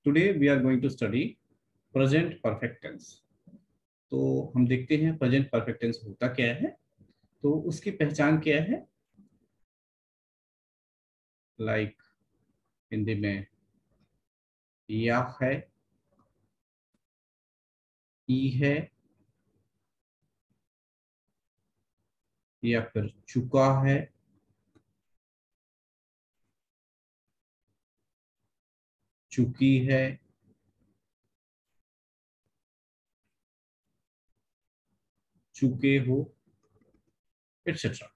Today we are going to study present perfect tense. तो हम देखते हैं प्रेजेंट परफेक्ट टेंस होता क्या है, तो उसकी पहचान क्या है। लाइक हिंदी में या है, ई है, या फिर चुका है, चुकी है, चुके हो, एटसेट्रा।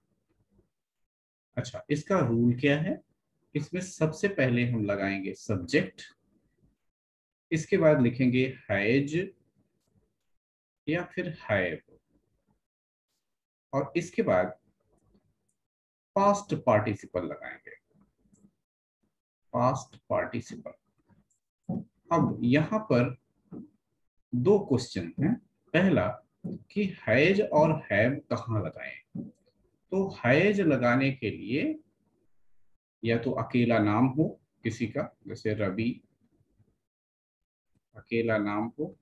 अच्छा, इसका रूल क्या है। इसमें सबसे पहले हम लगाएंगे सब्जेक्ट, इसके बाद लिखेंगे हैज या फिर हैव, और इसके बाद पास्ट पार्टिसिपल लगाएंगे, पास्ट पार्टिसिपल। अब यहाँ पर दो क्वेश्चन हैं। पहला कि हैज और हैव कहाँ लगाएं। तो हैज लगाने के लिए या तो अकेला नाम हो किसी का, जैसे रवि अकेला नाम हो,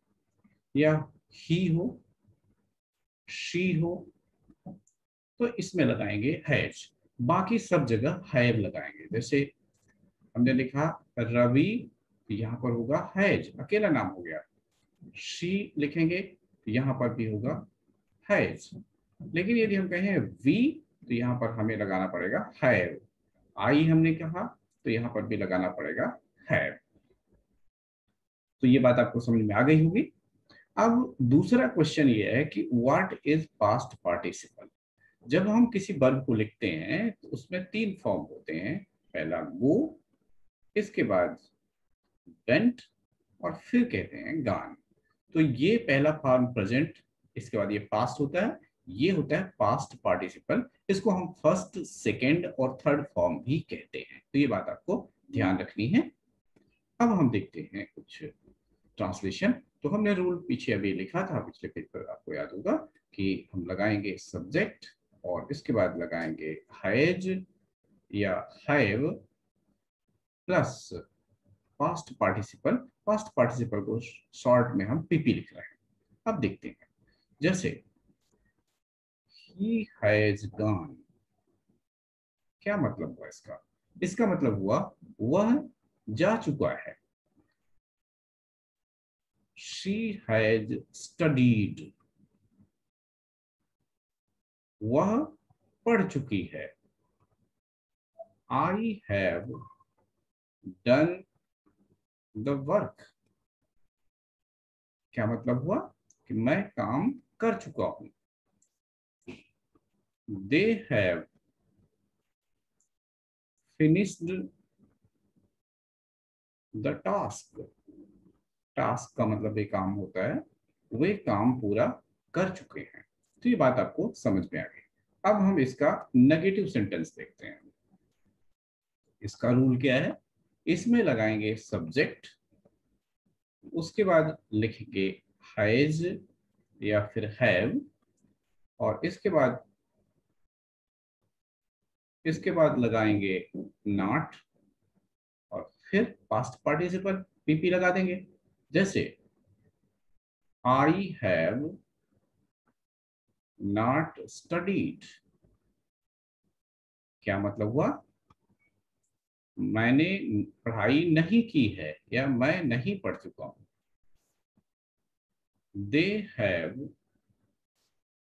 या ही हो, शी हो, तो इसमें लगाएंगे हैज। बाकी सब जगह हैव लगाएंगे। जैसे हमने लिखा रवि, यहाँ पर होगा हैज, अकेला नाम हो गया। शी लिखेंगे तो यहाँ पर भी होगा हैज। लेकिन यदि हम कहें वी, तो यहाँ पर हमें लगाना पड़ेगा हैव। आई हमने कहा तो यहाँ पर भी लगाना पड़ेगा हैव। तो ये बात आपको समझ में आ गई होगी। अब दूसरा क्वेश्चन ये है कि व्हाट इज पास्ट पार्टिसिपल। जब हम किसी वर्ब को लिखते हैं तो उसमें तीन फॉर्म होते हैं। पहला गो, इसके बाद वेंट, और फिर कहते हैं गान। तो ये पहला फॉर्म प्रेजेंट, इसके बाद ये पास्ट होता है, ये होता है पास्ट पार्टिसिपल। इसको हम फर्स्ट, सेकेंड और थर्ड फॉर्म भी कहते हैं। तो ये बात आपको ध्यान रखनी है। अब हम देखते हैं कुछ ट्रांसलेशन। तो हमने रूल पीछे अभी लिखा था, पिछले पेज पर आपको याद होगा कि हम लगाएंगे सब्जेक्ट और इसके बाद लगाएंगे हैज या have plus past participle. Past participle को शॉर्ट में हम पीपी लिख रहे हैं। अब देखते हैं, जैसे he has gone, क्या मतलब हुआ इसका। इसका मतलब हुआ वह जा चुका है। she has studied, वह पढ़ चुकी है। I have done the work, क्या मतलब हुआ कि मैं काम कर चुका हूं। They have finished the task, task का मतलब एक काम होता है, वे काम पूरा कर चुके हैं। तो ये बात आपको समझ में आ गई। अब हम इसका नेगेटिव सेंटेंस देखते हैं। इसका रूल क्या है। इसमें लगाएंगे सब्जेक्ट, उसके बाद लिखेंगे हैज या फिर हैव, और इसके बाद लगाएंगे नॉट, और फिर पास्ट पार्टिसिपल पीपी लगा देंगे। जैसे आई हैव नॉट स्टडीड, क्या मतलब हुआ मैंने पढ़ाई नहीं की है या मैं नहीं पढ़ चुका हूं। They have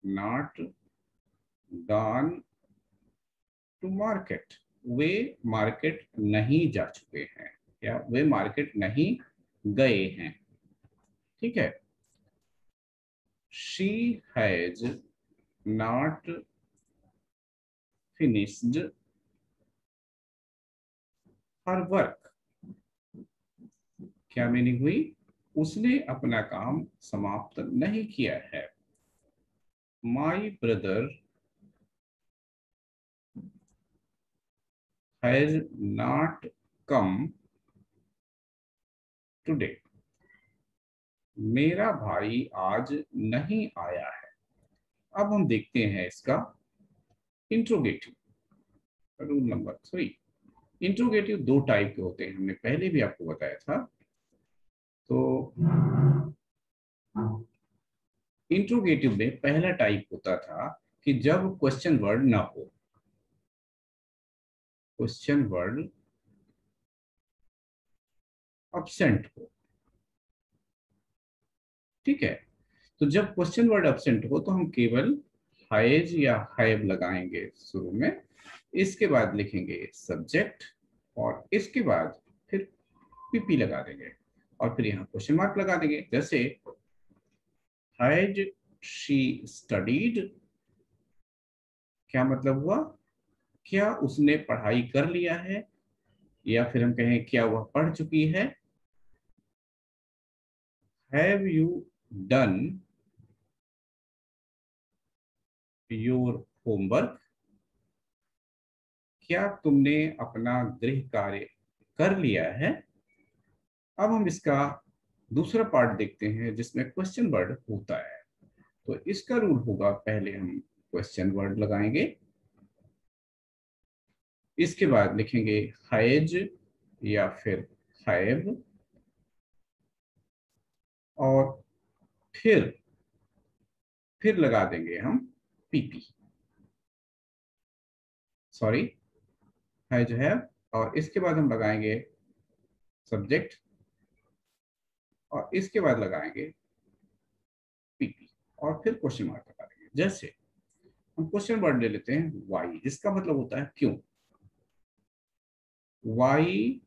not gone to market, वे मार्केट नहीं जा चुके हैं या वे मार्केट नहीं गए हैं। ठीक है। She has not finished her work, क्या मीनिंग हुई, उसने अपना काम समाप्त नहीं किया है। My brother has not come today, मेरा भाई आज नहीं आया है। अब हम देखते हैं इसका इंट्रोगेटिव, रूल नंबर 3। इंट्रोगेटिव दो टाइप के होते हैं, हमने पहले भी आपको बताया था। तो इंट्रोगेटिव में पहला टाइप होता था कि जब क्वेश्चन वर्ड ना हो, क्वेश्चन वर्ड अब्सेंट हो। ठीक है, तो जब क्वेश्चन वर्ड अब्सेंट हो तो हम केवल हैज या हैव लगाएंगे शुरू में, इसके बाद लिखेंगे सब्जेक्ट और इसके बाद फिर पीपी लगा देंगे और फिर यहाँ क्वेश्चन मार्क लगा देंगे। जैसे हैज शी स्टडीड, क्या मतलब हुआ, क्या उसने पढ़ाई कर लिया है, या फिर हम कहें क्या वह पढ़ चुकी है। Have you done your homework, क्या तुमने अपना गृह कार्य कर लिया है। अब हम इसका दूसरा पार्ट देखते हैं जिसमें क्वेश्चन वर्ड होता है। तो इसका रूल होगा, पहले हम क्वेश्चन वर्ड लगाएंगे, इसके बाद लिखेंगे हैज या फिर हैव, और फिर लगा देंगे हम पीपी, सॉरी हैज हैव, और इसके बाद हम लगाएंगे सब्जेक्ट और इसके बाद लगाएंगे पीपी और फिर क्वेश्चन मार्क लगा देंगे। जैसे हम क्वेश्चन वर्ड ले लेते हैं वाई, इसका मतलब होता है क्यों। Why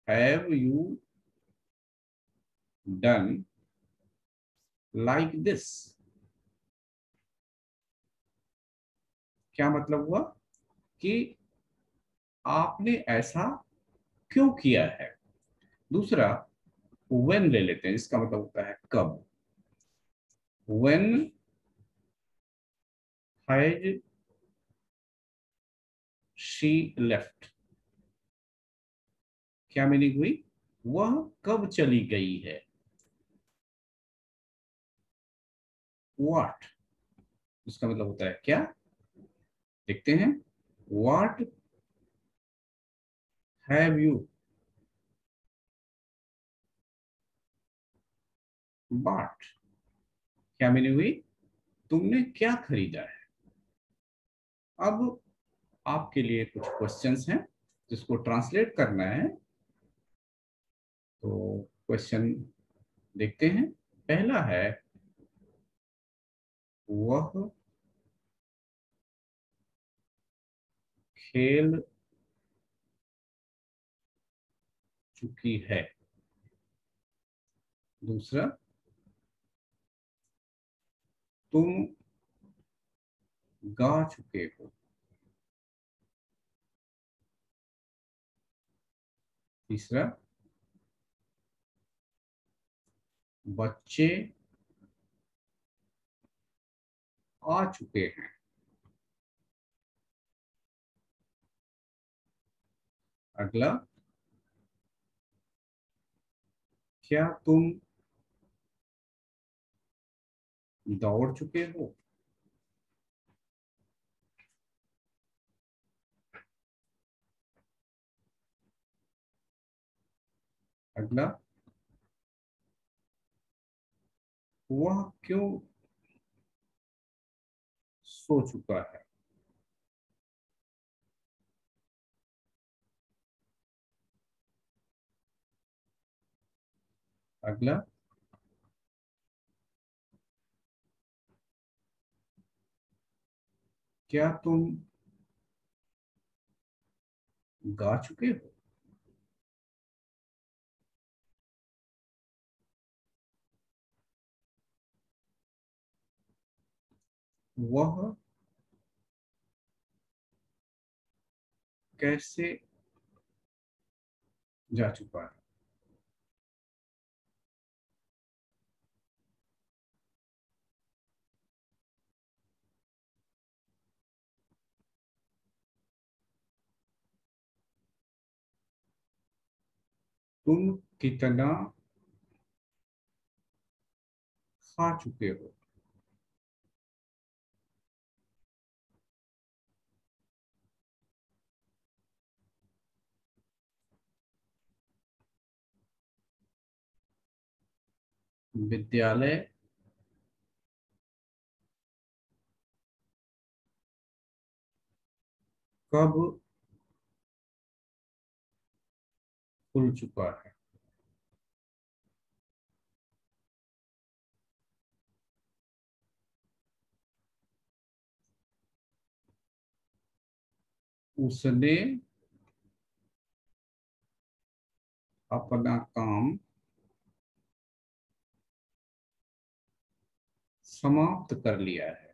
have you done like this, क्या मतलब हुआ कि आपने ऐसा क्यों किया है। दूसरा व्हेन ले लेते हैं, इसका मतलब होता है कब। व्हेन हैज शी लेफ्ट, क्या मीनिंग हुई, वह कब चली गई है। व्हाट, इसका मतलब होता है क्या। देखते हैं, व्हाट हैव यू बॉट, क्या मीनिंग हुई, तुमने क्या खरीदा है। अब आपके लिए कुछ क्वेश्चंस हैं जिसको ट्रांसलेट करना है, तो क्वेश्चन देखते हैं। पहला है वह खेल चुकी है। दूसरा, तुम गा चुके हो। तीसरा, बच्चे आ चुके हैं। अगला, क्या तुम दौड़ चुके हो। अगला, वह क्यों सो चुका है। अगला, क्या तुम गा चुके हो। वह कैसे जा चुका है। तुम कितना खा चुके हो। विद्यालय कब खुल चुका है? उसने अपना काम समाप्त कर लिया है।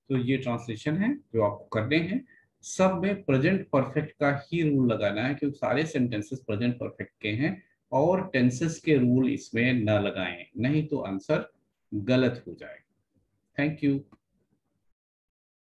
तो ये ट्रांसलेशन है जो आपको करने हैं। सब में प्रेजेंट परफेक्ट का ही रूल लगाना है क्योंकि सारे सेंटेंसेस प्रेजेंट परफेक्ट के हैं, और टेंसेस के रूल इसमें न लगाएं, नहीं तो आंसर गलत हो जाएगा। Thank you.